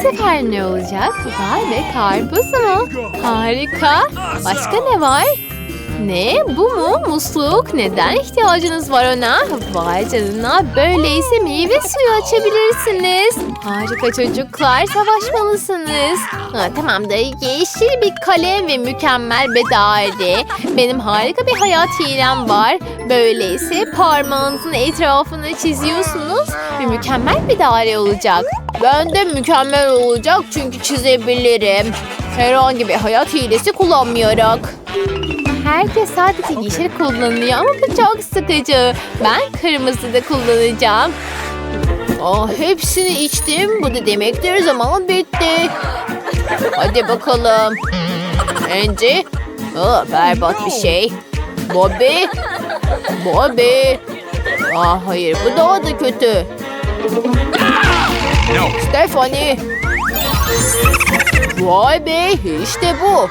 sefer ne olacak? Vay be, karpuz mu? Harika. Başka ne var? Ne? Bu mu? Musluk. Neden ihtiyacınız var ona? Vay canına. Böyleyse meyve suyu açabilirsiniz. Harika çocuklar. Savaşmalısınız. Tamamdır. Yeşil bir kalem ve mükemmel bir daire. Benim harika bir hayat hilem var. Böyleyse parmağınızın etrafını çiziyorsunuz ve mükemmel bir daire olacak. Ben de mükemmel olacak çünkü çizebilirim. Herhangi bir hayat hilesi kullanmayarak. Herkes sadece yeşil kullanıyor ama bu çok sıkıcı. Ben kırmızı da kullanacağım. Hepsini içtim. Bu da demektir zaman bitti. Hadi bakalım. Angie. Berbat bir şey. Bobby. Bobby. Hayır, bu daha da kötü. Stephanie. Vay be, işte bu.